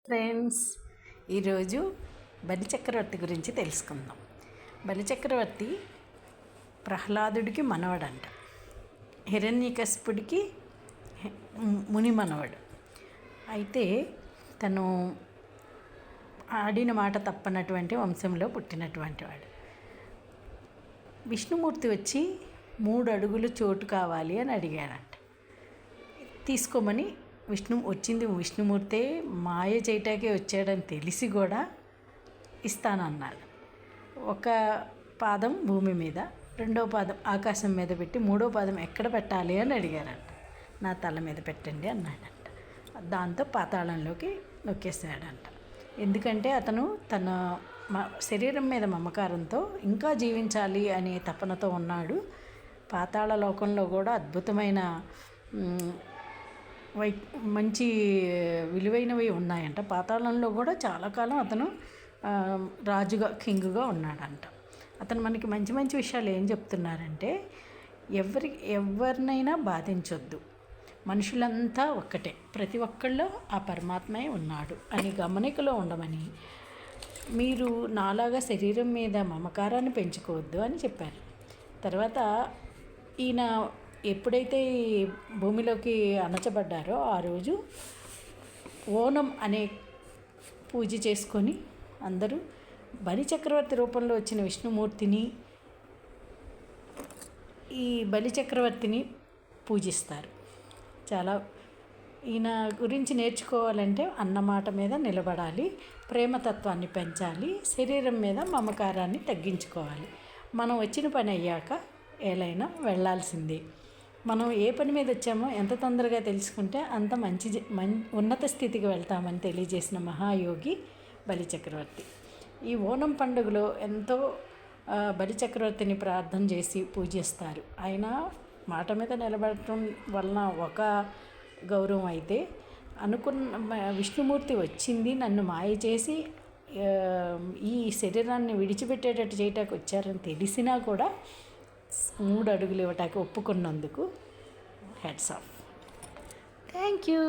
Friends, ఈరోజు బలిచక్రవర్తి గురించి తెలుసుకుందాం. బలిచక్రవర్తి ప్రహ్లాదుడికి మనవడంట. హిరణ్యకశిపుడికి ముని మనవడు. అయితే తను ఆడిన మాట తప్పనటువంటి వంశంలో పుట్టినటువంటి వాడు. విష్ణుమూర్తి వచ్చి 3 అడుగులు చోటు కావాలి అని అడిగాడంట. తీసుకోమని విష్ణుమూర్తే మాయ చేయటాకే వచ్చాడని తెలిసి కూడా ఇస్తానన్నాడు. ఒక పాదం భూమి మీద, 2వ పాదం ఆకాశం మీద పెట్టి 3వ పాదం ఎక్కడ పెట్టాలి అని అడిగారంట. నా తల మీద పెట్టండి అన్నాడంట. దాంతో పాతాళంలోకి నొక్కేసాడంట. ఎందుకంటే అతను తన శరీరం మీద మమకారంతో ఇంకా జీవించాలి అనే తపనతో ఉన్నాడు. పాతాళ లోకంలో కూడా అద్భుతమైన మంచి విలువైనవి ఉన్నాయంట. పాతాళంలో కూడా చాలా కాలం అతను కింగ్గా ఉన్నాడంట. అతను మనకి మంచి మంచి విషయాలు ఏం చెప్తున్నారంటే, ఎవరినైనా బాధించొద్దు, మనుషులంతా ఒక్కటే, ప్రతి ఒక్కళ్ళలో ఆ పరమాత్మే ఉన్నాడు అని గమనికలో ఉండమని, మీరు నాలాగా శరీరం మీద మమకారాన్ని పెంచుకోవద్దు అని చెప్పారు. తర్వాత ఈయన ఎప్పుడైతే భూమిలోకి అణచబడ్డారో ఆ రోజు ఓనం అనే పూజ చేసుకొని అందరూ బలిచక్రవర్తి రూపంలో వచ్చిన విష్ణుమూర్తిని, ఈ బలిచక్రవర్తిని పూజిస్తారు. చాలా ఈయన గురించి నేర్చుకోవాలంటే అన్నమాట మీద నిలబడాలి, ప్రేమతత్వాన్ని పెంచాలి, శరీరం మీద మమకారాన్ని తగ్గించుకోవాలి. మనం వచ్చిన పని అయ్యాక ఏలైనా వెళ్ళాల్సిందే. మనం ఏ పని మీద వచ్చామో ఎంత తొందరగా తెలుసుకుంటే అంత ఉన్నత స్థితికి వెళ్తామని తెలియజేసిన మహాయోగి బలిచక్రవర్తి. ఈ ఓనం పండుగలో ఎంతో బలిచక్రవర్తిని ప్రార్థన చేసి పూజిస్తారు. ఆయన మాట మీద నిలబడటం వలన ఒక గౌరవం అయితే, విష్ణుమూర్తి వచ్చింది నన్ను మాయ చేసి ఈ శరీరాన్ని విడిచిపెట్టేటట్టు చేయటానికి వచ్చారని తెలిసినా కూడా 3 అడుగులు ఇవ్వటానికి ఒప్పుకున్నందుకు హెడ్స్ ఆఫ్. Thank you.